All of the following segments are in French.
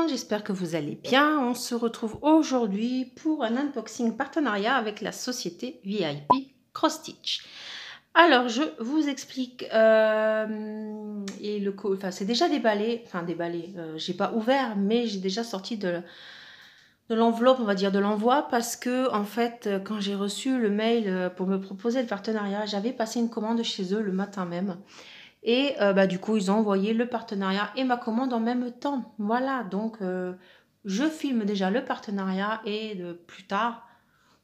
monde, j'espère que vous allez bien. On se retrouve aujourd'hui pour un unboxing partenariat avec la société VIP Cross Stitch. Alors, je vous explique. C'est déjà déballé. Enfin, déballé. J'ai pas ouvert, mais j'ai déjà sorti de l'enveloppe, on va dire, de l'envoi, parce que, en fait, quand j'ai reçu le mail pour me proposer le partenariat, j'avais passé une commande chez eux le matin même. Et du coup, ils ont envoyé le partenariat et ma commande en même temps. Voilà, donc je filme déjà le partenariat et plus tard,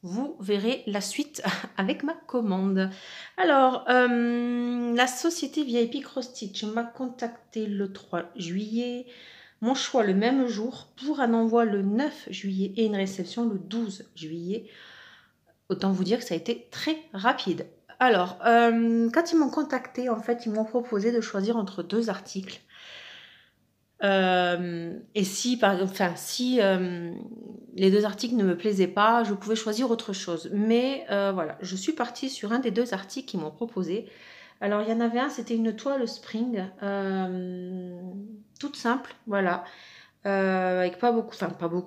vous verrez la suite avec ma commande. Alors, la société VIP Cross Stitch m'a contacté le 3 juillet. Mon choix le même jour pour un envoi le 9 juillet et une réception le 12 juillet. Autant vous dire que ça a été très rapide. Alors, quand ils m'ont contacté, en fait, ils m'ont proposé de choisir entre deux articles. Et si, les deux articles ne me plaisaient pas, je pouvais choisir autre chose. Mais voilà, je suis partie sur un des deux articles qu'ils m'ont proposé. Alors, il y en avait un, c'était une toile spring, toute simple, voilà. Avec pas beaucoup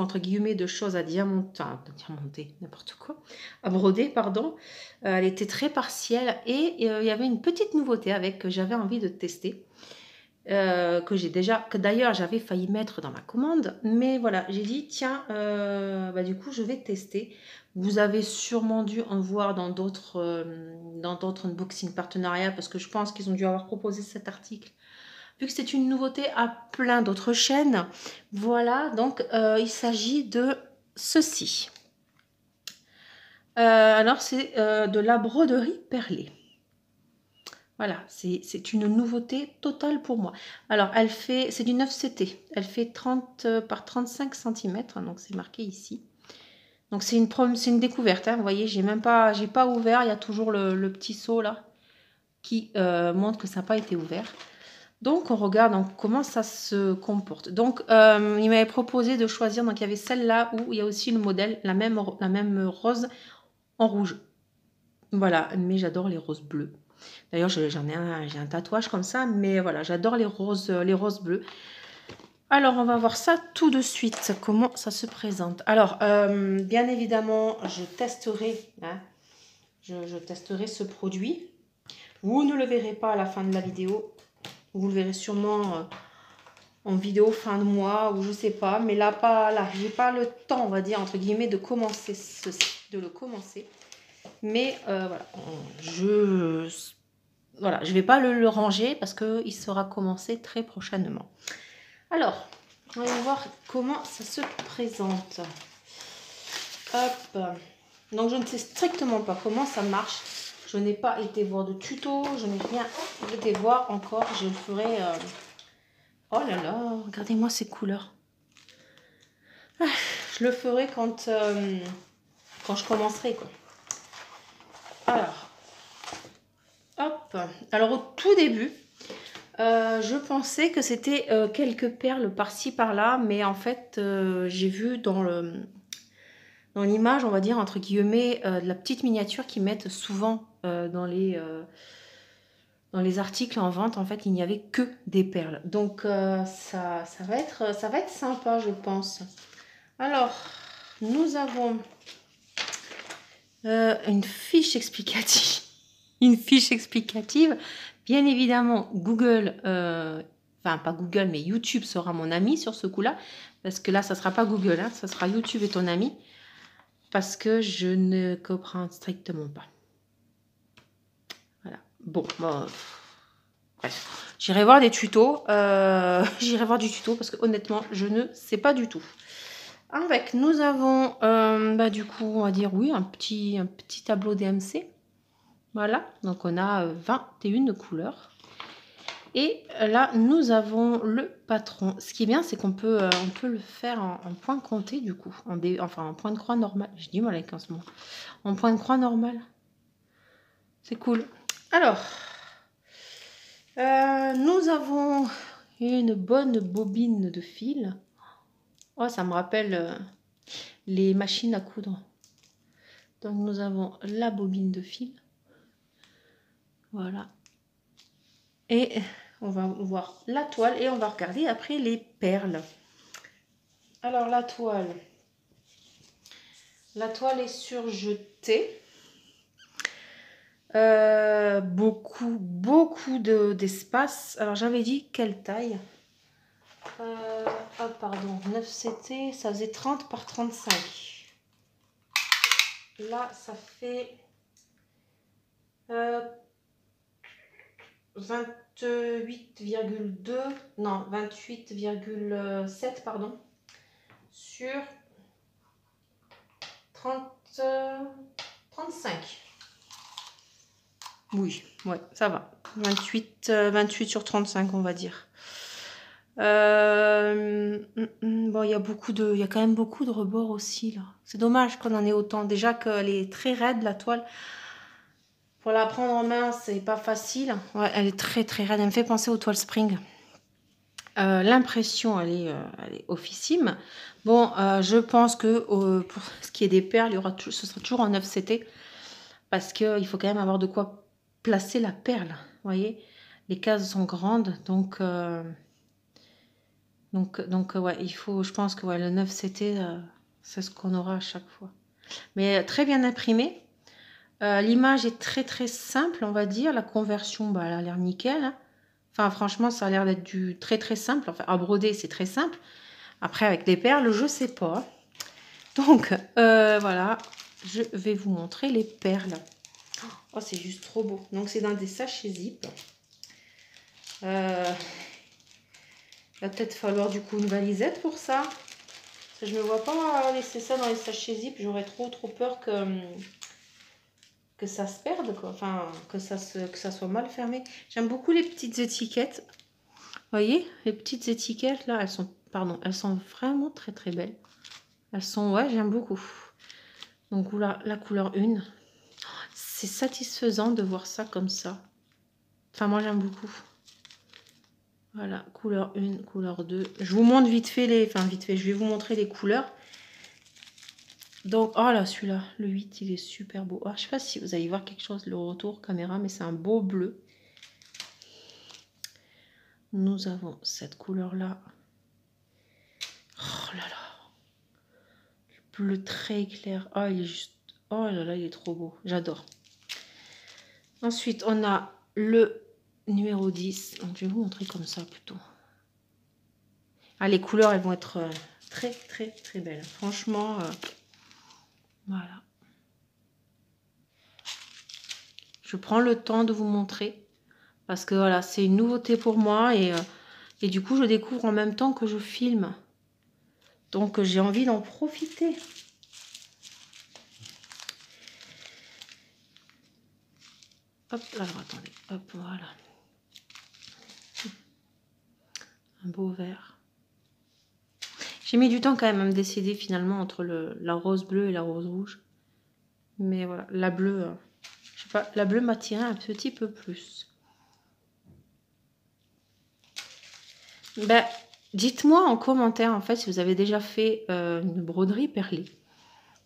entre guillemets de choses à diamanter, n'importe quoi, à broder, pardon. Elle était très partielle et il y avait une petite nouveauté avec que j'avais envie de tester, que d'ailleurs j'avais failli mettre dans ma commande, mais voilà, j'ai dit tiens, du coup je vais tester. Vous avez sûrement dû en voir dans d'autres unboxing partenariats parce que je pense qu'ils ont dû avoir proposé cet article. Vu que c'est une nouveauté à plein d'autres chaînes, voilà, donc il s'agit de ceci. Alors, c'est de la broderie perlée. Voilà, c'est une nouveauté totale pour moi. Alors, c'est du 9CT. Elle fait 30 par 35 cm, donc c'est marqué ici. Donc, c'est une découverte, hein, vous voyez, j'ai pas ouvert, il y a toujours le petit seau là qui montre que ça n'a pas été ouvert. Donc, on regarde comment ça se comporte. Donc, il m'avait proposé de choisir. Donc, il y avait celle-là où il y a aussi le modèle, la même rose en rouge. Voilà, mais j'adore les roses bleues. D'ailleurs, j'ai un tatouage comme ça, mais voilà, j'adore les roses bleues. Alors, on va voir ça tout de suite, comment ça se présente. Alors, bien évidemment, je testerai, hein, je testerai ce produit. Vous ne le verrez pas à la fin de la vidéo. Vous le verrez sûrement en vidéo fin de mois ou je sais pas. Mais là, j'ai pas le temps, on va dire, entre guillemets, de commencer de le commencer. Mais voilà, je vais pas le ranger parce qu'il sera commencé très prochainement. Alors, on va voir comment ça se présente. Hop. Donc, je ne sais strictement pas comment ça marche. Je n'ai pas été voir de tuto, je n'ai rien été voir encore. Je le ferai. Oh là là, regardez-moi ces couleurs. Ah, je le ferai quand je commencerai, quoi. Alors, hop. Alors au tout début, je pensais que c'était quelques perles par-ci par-là, mais en fait, j'ai vu dans l'image, on va dire entre guillemets, de la petite miniature qu'ils mettent souvent dans les articles en vente. En fait, il n'y avait que des perles. Donc ça va être sympa, je pense. Alors, nous avons une fiche explicative. Une fiche explicative. Bien évidemment, Google, enfin pas Google, mais YouTube sera mon ami sur ce coup-là. Parce que là, ça ne sera pas Google, hein, ça sera YouTube et ton ami. Parce que je ne comprends strictement pas. Voilà. Bon, bref. J'irai voir des tutos. J'irai voir du tuto parce que honnêtement, je ne sais pas du tout. Avec, nous avons, du coup, on va dire, oui, un petit tableau DMC. Voilà, donc on a 21 couleurs. Et là, nous avons le patron. Ce qui est bien, c'est qu'on peut, le faire en point compté, du coup. En point de croix normal. J'ai du mal avec en ce moment. En point de croix normal. C'est cool. Alors, nous avons une bonne bobine de fil. Oh, ça me rappelle les machines à coudre. Donc, nous avons la bobine de fil. Voilà. Et on va voir la toile et on va regarder après les perles. Alors la toile est surjetée. Beaucoup d'espace. Alors j'avais dit quelle taille? Ah pardon, 9 CT, ça faisait 30 par 35. Là, ça fait 28,2, non, 28,7, pardon, sur 35. Oui, ouais, ça va. 28 sur 35, on va dire. Bon, il y a quand même beaucoup de rebords aussi, là. C'est dommage qu'on en ait autant. Déjà qu'elle est très raide, la toile. Pour la prendre en main, c'est pas facile. Ouais, elle est très très raide. Elle me fait penser aux toiles Spring. L'impression, elle est officime. Bon, je pense que pour ce qui est des perles, ce sera toujours en 9 CT. Parce qu'il faut quand même avoir de quoi placer la perle. Vous voyez, les cases sont grandes. Donc ouais, il faut, je pense que ouais, le 9 CT, c'est ce qu'on aura à chaque fois. Mais très bien imprimé. L'image est très très simple, on va dire. La conversion, bah, elle a l'air nickel. Hein. Enfin, franchement, ça a l'air d'être du très très simple. Enfin, à broder, c'est très simple. Après, avec les perles, je sais pas. Donc, voilà, je vais vous montrer les perles. Oh, c'est juste trop beau. Donc, c'est dans des sachets zip. Il va peut-être falloir du coup une valisette pour ça. Parce que je ne me vois pas laisser ça dans les sachets zip. J'aurais trop peur que ça se perde, quoi. Enfin, que ça soit mal fermé. J'aime beaucoup les petites étiquettes. Vous voyez, les petites étiquettes là, elles sont vraiment très très belles. Elles sont, ouais, j'aime beaucoup. Donc là, la couleur 1. C'est satisfaisant de voir ça comme ça. Enfin, moi j'aime beaucoup. Voilà, couleur 1, couleur 2. Je vous montre vite fait je vais vous montrer les couleurs. Donc, oh là, celui-là, le 8, il est super beau. Alors, je sais pas si vous allez voir quelque chose, le retour caméra, mais c'est un beau bleu. Nous avons cette couleur-là. Oh là là. Le bleu très clair. Oh, il est juste... Oh là là, il est trop beau. J'adore. Ensuite, on a le numéro 10. Donc, je vais vous montrer comme ça, plutôt. Ah, les couleurs, elles vont être très, très, très belles. Franchement, voilà. Je prends le temps de vous montrer. Parce que, voilà, c'est une nouveauté pour moi. Et du coup, je découvre en même temps que je filme. Donc, j'ai envie d'en profiter. Hop, alors, attendez. Hop, voilà. Un beau vert. J'ai mis du temps quand même à me décider finalement entre la rose bleue et la rose rouge. Mais voilà, la bleue, je sais pas, la bleue m'a tiré un petit peu plus. Ben, dites-moi en commentaire en fait si vous avez déjà fait une broderie perlée.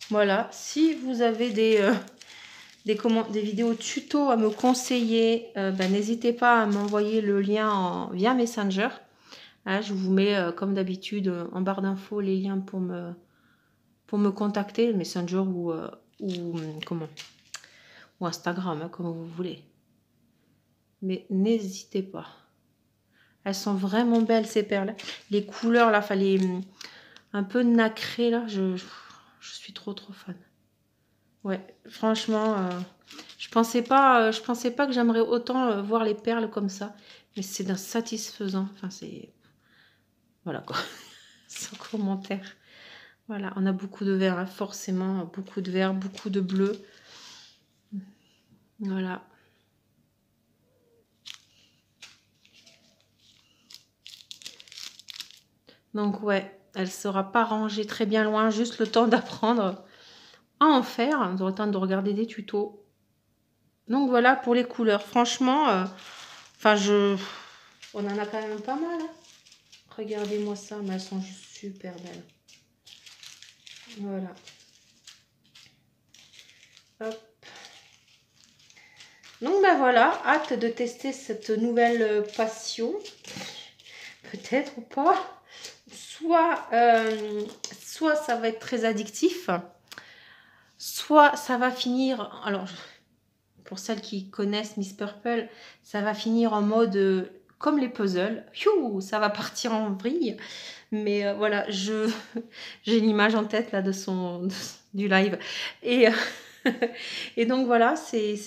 Voilà, si vous avez des vidéos tuto à me conseiller, ben, n'hésitez pas à m'envoyer le lien via Messenger. Hein, je vous mets comme d'habitude en barre d'infos les liens pour me contacter, Messenger ou Instagram, hein, comme vous voulez. Mais n'hésitez pas. Elles sont vraiment belles ces perles. Les couleurs là, fallait un peu nacré là. Je suis trop fan. Ouais, franchement, je pensais pas que j'aimerais autant voir les perles comme ça. Mais c'est d'un satisfaisant. Enfin, c'est... Voilà quoi. Sans commentaire. Voilà, on a beaucoup de vert, hein, forcément. Beaucoup de vert, beaucoup de bleu. Voilà. Donc ouais, elle ne sera pas rangée très bien loin, juste le temps d'apprendre à en faire. Vous aurez le temps de regarder des tutos. Donc voilà pour les couleurs. Franchement, on en a quand même pas mal. Hein. Regardez-moi ça, mais elles sont juste super belles. Voilà. Hop. Donc ben voilà, hâte de tester cette nouvelle passion. Peut-être ou pas. soit ça va être très addictif, soit ça va finir... Alors, pour celles qui connaissent Miss Purple, ça va finir en mode comme les puzzles. Pfiou, ça va partir en vrille. Mais voilà, j'ai l'image en tête là du live. Et, et donc voilà, c'est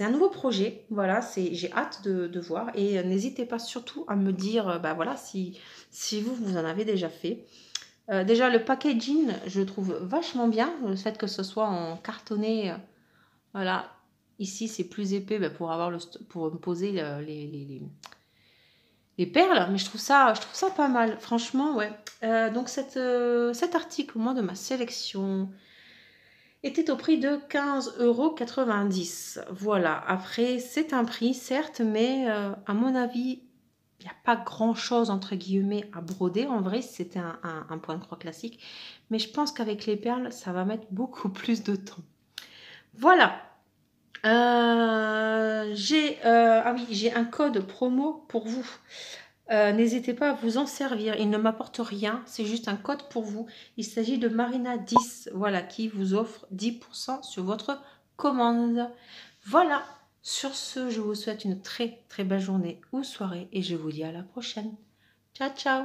un nouveau projet. Voilà, j'ai hâte de voir. Et n'hésitez pas surtout à me dire, bah voilà, si vous en avez déjà fait. Déjà, le packaging, je le trouve vachement bien. Le fait que ce soit en cartonné, voilà. Ici, c'est plus épais bah, pour me poser les perles, mais je trouve ça pas mal. Franchement, ouais. Donc, cet article, moi, de ma sélection, était au prix de 15,90 €. Voilà. Après, c'est un prix, certes, mais à mon avis, il n'y a pas grand-chose, entre guillemets, à broder. En vrai, c'était un point de croix classique. Mais je pense qu'avec les perles, ça va mettre beaucoup plus de temps. Voilà. Ah oui, j'ai un code promo pour vous. N'hésitez pas à vous en servir. Il ne m'apporte rien, c'est juste un code pour vous. Il s'agit de Marina10, voilà, qui vous offre 10% sur votre commande. Voilà, sur ce, je vous souhaite une très très belle journée ou soirée et je vous dis à la prochaine. Ciao, ciao!